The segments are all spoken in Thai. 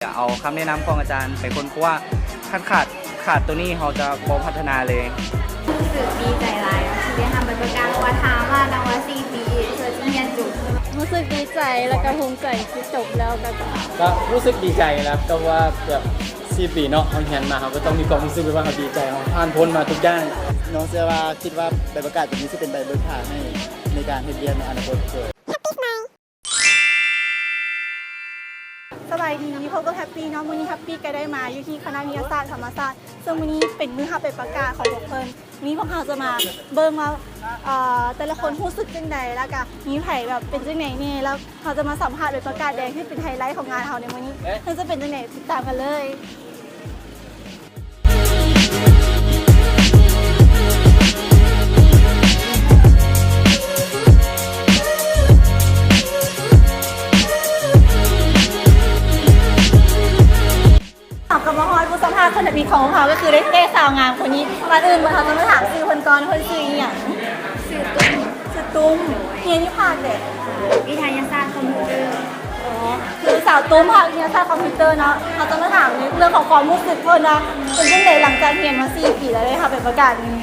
จะเอาคำแนะนำของอาจารย์ไปค้นคว้าถ้าขาดตัวนี้เราจะบ่พัฒนาเลยรู้สึกดีใจหลายที่ได้ทำประการว่าทางว่าดังว่า4 ปีเพื่อที่เรียนจบรู้สึกดีใจแล้วก็ภูมิใจที่จบแล้วก็รู้สึกดีใจนะครับก็ว่าแบบ4 ปีเนาะเขาเรียนมาเขาก็ต้องมีความรู้สึกว่าเขาดีใจเขาผ่านพ้นมาทุกอย่างน้องเชื่อว่าคิดว่าใบประกาศตัวนี้จะเป็นใบเบิกทางให้ในการเรียนในอนาคตเกิดสบายดีพบกับแฮปปี้เนาะมื้อนี้แฮปปี้ก็ได้มาอยู่ที่คณะนิยศาสตร์ธรรมศาสตร์ซึ่งมื้อนี้เป็นมื้อฮับเป็นประกาศของพวกเพิ่นนี้พวกเราจะมาเบิ่งว่าแต่ละคนรู้สึกจังใดแล้วก็มีไผแบบเป็นจังไหนนี่แล้วเราจะมาสัมภาษณ์เป็นประกาศแดงที่เป็นไฮไลท์ของงานเฮาในมื้อนี้เพิ่นจะเป็นจังไหนติดตามกันเลยกับมาฮอดผู้สัมภาษณ์คนดีของเขาก็คือได้เต้สาวงามคนนี้มาอื่นมาเขาจะมาถามชื่อคนก่อนคนชื่ออย่างชื่อตุ้มเฮียนที่ภาคเด็กวิทยาศาสตร์คอมพิวเตอร์คือสาวตุ้มภาควิทยาศาสตร์คอมพิวเตอร์เนาะเขาจะมาถามเรื่องของความรู้สึกเพิ่นนะเป็นจังได๋หลังจากเรียนมา4 ปีแล้วได้ค่ะเป็นประกาศนี้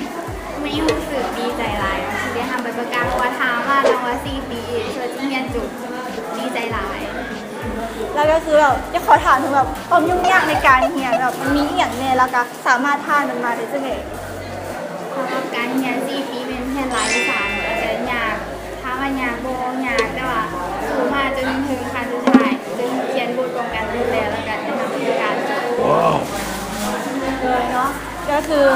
ไม่รู้สึกดีใจหลายที่ได้ทำประการว่าทางว่าดังว่า4 ปีเพื่อที่เรียนจบดีใจหลายแล้วก็คือแบบจะขอถามถึงแบบความยุ่งยากในการเรียนแบบมันมีอย่างแน่แล้วก็สามารถผ่านมันมาได้จังได๋การเรียน4 ปีเป็นเรียนหลายวิชาแต่ยากถ้าว่ายากบ่ยากแต่ว่าสู้มาจนถึงขั้นสุดท้ายจนเขียนบทป้องกันดูแลแล้วก็จะทำประการเลยเนาะก็คือ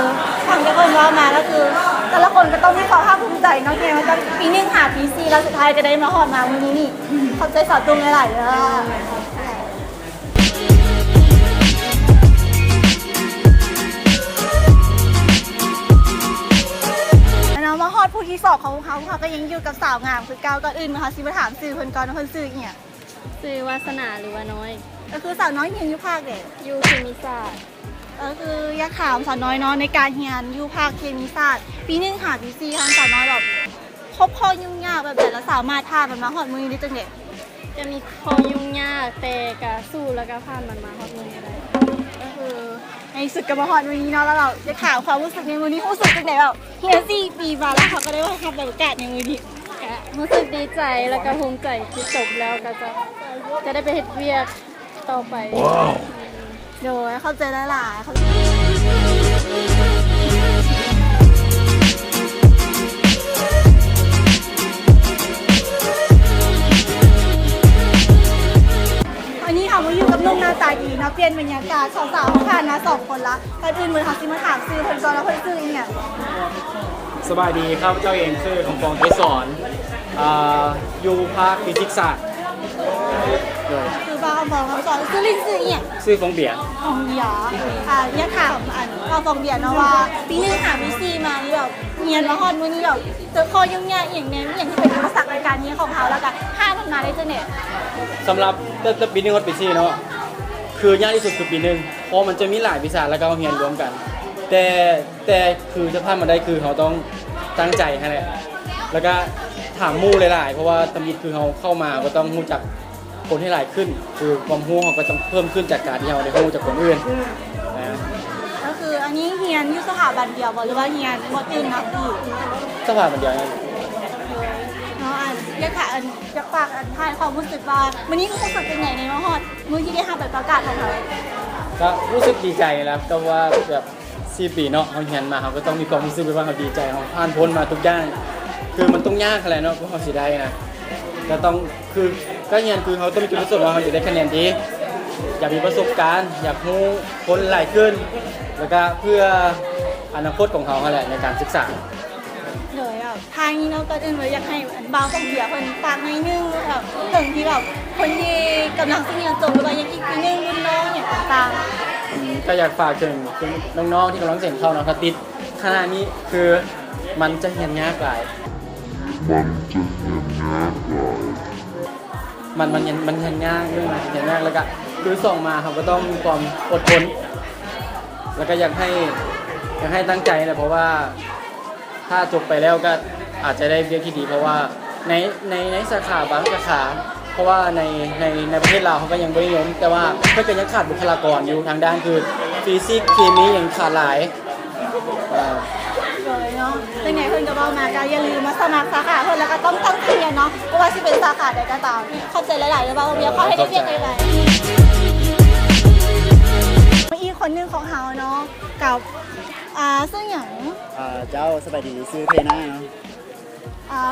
ทางทุกคนว่ามาก็คือแต่ละคนก็ต้องมีความภาคภูมิใจเนาะเฮียมันก็ปี1หาปี4แล้วสุดท้ายก็ได้มาฮอดมามื้อนี้นี่ขอบใจสาวตุ้มหลายๆเด้อมาฮอดผู้ที่สอบของเขาก็ยังอยู่กับสาวงามคือเก่าก่อนอื่นนะคะสิมาถามชื่อเพิ่นก่อนว่าเพิ่นชื่ออีหยังชื่อวาสนาหรือว่าน้อยก็คือสาวน้อยเรียนอยู่ภาคเด็กอยู่เคมีศาสตร์ก็คืออยากถามสาวน้อยเนาะในการเรียนอยู่ภาคเคมีศาสตร์ปี1หาปี4ค่ะสาวน้อยแบบครบข้อยุ่งยากแบบแต่ละสามารถผ่านมันมาฮอดมื้อนี้ได้จังได๋จะมีข้อยุ่งยากแต่ก็สู้แล้วก็ผ่านมันมาฮอดมื้อนี้ได้ก็คือในสุดกับมาฮอดมื้อนี้เนาะแล้วเราจะถามความรู้สึกในมื้อนี้รู้สึกจังได๋แบบเรียน4 ปีมาแล้วเขาก็ได้มาทำแบบประกาศในมื้อนี้รู้สึกดีใจแล้วก็ภูมิใจที่จบแล้วก็จะได้ไปเฮ็ดเวียกต่อไปโดยเข้าใจหลายๆอันนี้ค่ะมาอยู่กับนุ่มหน้าตาดีนะเปลี่ยนบรรยากาศสาวๆเขาผ่านมา2 คนละก่อนอื่นเหมือนเขาสิมาถามซื้อคนก่อนแล้วคนซื้ออีกเนี่ยสบายดีครับเจ้าเองชื่อของปองเกสรอยู่ภาคฟิสิกส์ศาสตร์คือบ้าคำบอกคำสอนซื้อลิ้นซื้ออีกเนี่ยชื่อฟองเบียร์อยากถามฟองเบียร์นะว่าปี1หาปี4มานี่แบบเรียนมาฮอดมื้อนี้แบบเจอข้อยุ่งยากอย่างนี้อย่างที่เป็นอุปสรรคในการเรียนของเขาแล้วก็ผ่านมันมาได้จังได๋สำหรับแต่ปี1กับปี4เนาะคือยากที่สุดคือปี1เพราะมันจะมีหลายวิชาแล้วก็เรียนรวมกันแต่คือจะผ่านมาได้คือเขาต้องตั้งใจให้แหละแล้วก็ถามมู่หลายๆเพราะว่าตำยิดคือเขาเข้ามาก็ต้องรู้จักคนให้หลายขึ้นคือความรู้เขาก็ต้องเพิ่มขึ้นจากการที่เราได้รู้จากคนอื่นนะก็คืออันนี้เรียนอยู่สถาบันเดียวบ่หรือว่าเรียนบ่ตื่นนักอยู่สถาบันเดียวเนาะอยากถามอยากฝากท่านความรู้สึกว่าวันนี้รู้สึกเป็นไงในมหอดมื้อที่ได้ทำแบบประกาศของเขาก็รู้สึกดีใจแล้วก็ว่าแบบ4 ปีเนาะเขาเรียนมาเขาก็ต้องมีความรู้สึกว่าเขาดีใจเขาผ่านพ้นมาทุกอย่างคือมันต้องยากอะไรเนาะเพราะเขาสิได้นะก็ต้องคือก็เรียนคือเขาต้องมีจุดประสงค์ว่าเขาจะได้คะแนนดีอยากมีประสบการณ์อยากรู้คนหลายขึ้นแล้วก็เพื่ออนาคตของเขาแหละในการศึกษาเลยทางนี้เนาะก็อยากให้บ่าวของเบียร์เพิ่นฝากให้นึงแบบถึงที่แบบคนที่กำลังสิเรียนจบหรือว่ายังอีกปีนึงรุ่นน้องอย่างต่างๆก็อยากฝากถึงน้องๆที่กำลังเรียนเข้านะติดขณะนี้คือมันจะเรียนยากหลายมันเห็นยากเรื่องอะไรเห็นยากแล้วก็คือส่งมาเขาก็ต้องมีความอดทนแล้วก็อยากให้ตั้งใจนะเพราะว่าถ้าจบไปแล้วก็อาจจะได้เรียนที่ดีเพราะว่าในสาขาบางสาขา เพราะว่าในประเทศลาวเขาก็ยังไม่นิยมแต่ว่าเพื่อนก็ยังขาดบุคลากรอยู่ทางด้านคือฟิสิกส์เคมียังขาดหลาย เลยเนาะเป็นไงเพิ่นก็บอกมาก็อย่าลืมมาสมัครสาขาเพิ่นแล้วก็ต้องตั้งใจเรียนเนาะเพราะว่าสิเป็นสาขาใดก็ตามเข้าใจหลายๆเลยว่าเบียร์ขอให้ได้เรียนหลายๆอีกคนหนึงของเฮาเนาะกับซึ่งอย่าง เจ้าสบายดีซื้อเทน่าเนาะ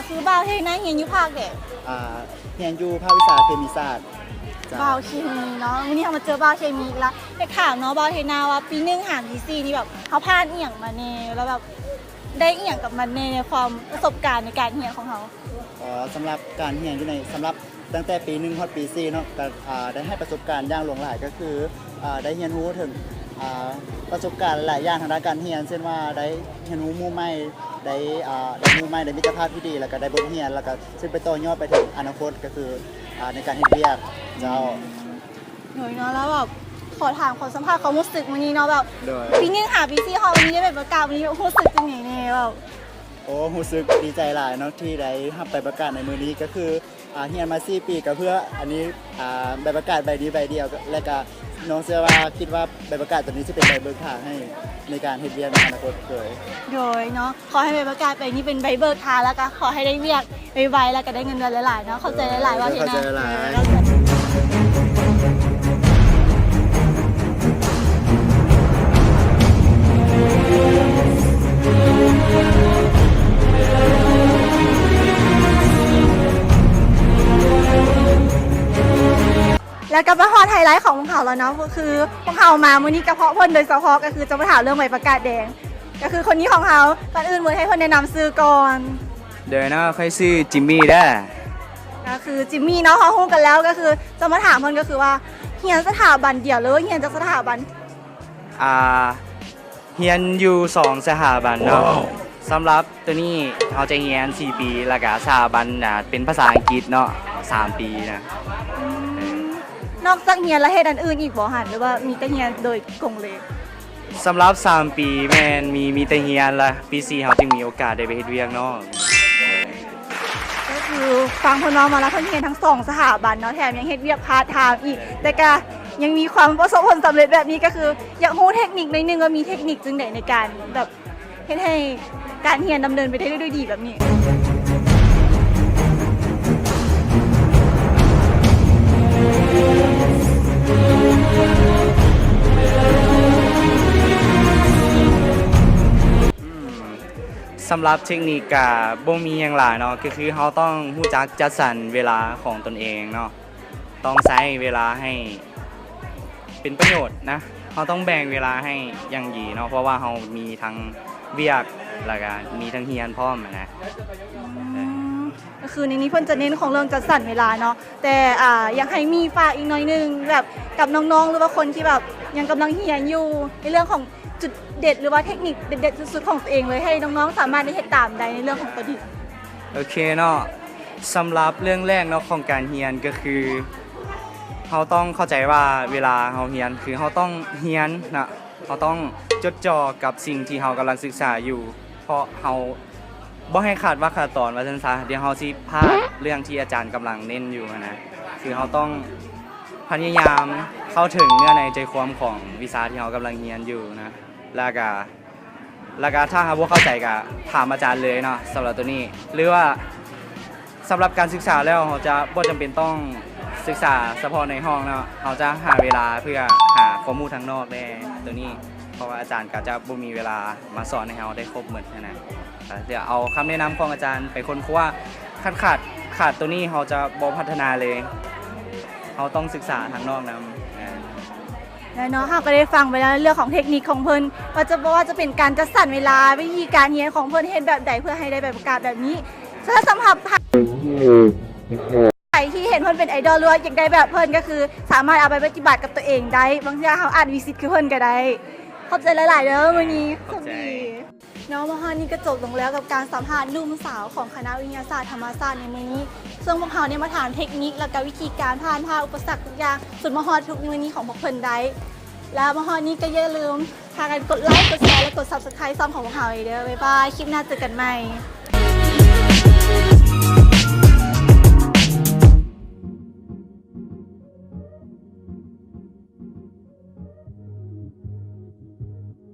คือบ่าวเทน่าเฮียนอยู่ภาคเด็ก เรียนอยู่ภาควิชาเคมีศาสตร์เจ้า บ่าวเคมีเนาะวันนี้เรามาเจอบ่าวเคมีอีกแล้วอยากถามเนาะบ่าวเทน่าว่าปี1หาปี4นี่แบบเขาผ่านอีหยังมาแน่แล้วแบบได้อีหยังกับมันในความประสบการณ์ในการเรียนของเขา สำหรับการเรียนอยู่ในสำหรับตั้งแต่ปี1ฮอดปี4เนาะก็ได้ให้ประสบการณ์อย่างหลวงหลายก็คือได้เรียนรู้ถึงประสบการณ์หลายอย่างทางด้านการเรียนเช่นว่าได้เรียนรู้หมู่ใหม่ได้หมู่ใหม่ได้มิตรภาพที่ดีแล้วก็ได้บทเรียนแล้วก็ซึ่งไปต่อยอดไปถึงอนาคตก็คือในการเฮ็ดเวียกเจ้า หน่อยเนาะแล้วแบบขอถามความสัมภาษณ์ความรู้สึกวันนี้เนาะแบบ โดย ปี1หาปี4เขาวันนี้ได้แบบประกาศวันนี้รู้สึกจังไงแน่แบบ โอ้รู้สึกดีใจหลายเนาะที่ได้รับใบประกาศในมือนี้ก็คือเรียนมา4ปีก็เพื่ออันนี้ใบประกาศใบนี้ใบเดียวและก็น้องเชื่อว่าคิดว่าใบประกาศตัวนี้จะเป็นใบเบิกทางให้ในการเฮ็ดเวียกในอนาคตเลย โดยเนาะขอให้ใบประกาศไปนี่เป็นใบเบิกทางแล้วก็ขอให้ได้เวียกไวๆแล้วก็ได้เงินเดือนหลายๆเนาะเข้าใจหลายๆว่าที่นะ เข้าใจหลาย แล้วก็มาฮอดไฮไลท์ของพวกเขาแล้วเนาะก็คือพวกเขามามื้อนี้กระเพาะเพิ่นโดยเฉพาะก็คือจะมาถามเรื่องใบประกาศแดงก็คือคนนี้ของเขาก่อนอื่นมื้อให้เพิ่นแนะนำชื่อก่อน เดี๋ยวนะค่อยซื้อจิมมี่ได้ ก็คือจิมมี่เนาะเขาฮู้กันแล้วก็คือจะมาถามเพิ่นก็คือว่าเรียนสถาบันเดียวหรือว่าเรียนจากสถาบัน เฮียนอยู่2สถาบันเนาะสำหรับตัวนี้เขาจะเฮียน4ปีแล้วก็สถาบันเป็นภาษาอังกฤษเนาะ3ปีนะ นอกจากเรียนแล้วเฮ็ดอันอื่นอีกบ่หันหรือว่ามีแต่เรียนโดยกงเลย สำหรับ3ปีแม่นมีแต่เฮียนละปี4เขาจึงมีโอกาสได้ไปเฮ็ดเวียกเนาะ ก็คือฟังคนน้องมาแล้วเพิ่นเรียนทั้ง2สถาบันเนาะแถมยังเฮ็ดเวียกพาร์ทไทม์อีกแต่ก็ยังมีความประสบผลสำเร็จแบบนี้ก็คืออยากรู้เทคนิคหน่อยนึงว่ามีเทคนิคจังไดในการแบบเฮ็ดให้การเรียนดำเนินไปได้ด้วยดีแบบนี้ สำหรับเทคนิคกับบ่มีอย่างหลายเนาะก็คือเขาต้องรู้จักจัดสรรเวลาของตนเองเนาะต้องใช้เวลาให้เป็นประโยชน์นะเขาต้องแบ่งเวลาให้อย่างดีเนาะเพราะว่าเขามีทั้งเวียกแล้วก็มีทั้งเฮียนพร้อมนะ ก็คือในนี้เพิ่นจะเน้นของเรื่องจัดสรรเวลาเนาะแต่อยากให้มีฝากอีกหน่อยนึงแบบกับน้องๆหรือว่าคนที่แบบยังกำลังเรียนอยู่ในเรื่องของจุดเด็ดหรือว่าเทคนิคเด็ดๆสุดๆของตัวเองเลยให้น้องๆสามารถได้เฮ็ดตามได้ในเรื่องของตัวเอง โอเคเนาะสำหรับเรื่องแรกเนาะของการเรียนก็คือเขาต้องเข้าใจว่าเวลาเขาเรียนคือเขาต้องเรียนนะเขาต้องจดจ่อกับสิ่งที่เขากำลังศึกษาอยู่เพราะเขาบ่ให้ขาดว่าขาดตอนว่าซั่นซะเดี๋ยวเขาสิพลาดเรื่องที่อาจารย์กำลังเน้นอยู่นะคือเขาต้องพยายามเข้าถึงเนื้อในใจความของวิชาที่เขากำลังเรียนอยู่นะแล้วก็ถ้าหากว่าเข้าใจก็ถามอาจารย์เลยเนาะสำหรับตัวนี้หรือว่าสำหรับการศึกษาแล้วเขาจะบ่จำเป็นต้องศึกษาเฉพาะในห้องเนาะเขาจะหาเวลาเพื่อหาข้อมูลทางนอกได้ตัวนี้เพราะว่าอาจารย์ก็จะบ่มีเวลามาสอนให้เราได้ครบหมดนะเดี๋ยวเอาคำแนะนำของอาจารย์ไปค้นคว้าขาดตัวนี้เขาจะบ่พัฒนาเลยเขาต้องศึกษาทางนอกนำ แล้วเนาะเราก็ได้ฟังไปแล้วเรื่องของเทคนิคของเพิ่นว่าจะเป็นการจัดสรรเวลาวิธีการเรียนของเพิ่นเฮ็ดแบบใดเพื่อให้ได้ใบประกาศแบบนี้ถ้าสำหรับใครที่เห็นเพิ่นเป็นไอดอลหรือว่าอยากได้แบบเพิ่นก็คือสามารถเอาไปปฏิบัติกับตัวเองได้บางทีเราอ่านวิสิตคือเพิ่นก็ได้ขอบใจหลายๆเด้อมื้อนี้สวัสดีเนาะมาฮอดนี่ก็จบลงแล้วกับการสัมภาษณ์หนุ่มสาวของคณะวิทยาศาสตร์ธรรมศาสตร์ในมื้อนี้ซึ่งพวกเขาเนี่ยมาถามเทคนิคและก็วิธีการผ่านอุปสรรคทุกอย่างสุดมาฮอดทุกมื้อนี้ของพวกเพิ่นได้แล้วมาฮอดนี้ก็อย่าลืมพากันกดไลค์กดแชร์และกด Subscribe ช่องของพวกเราเด้อบ๊ายบายคลิปหน้าเจอกันใหม่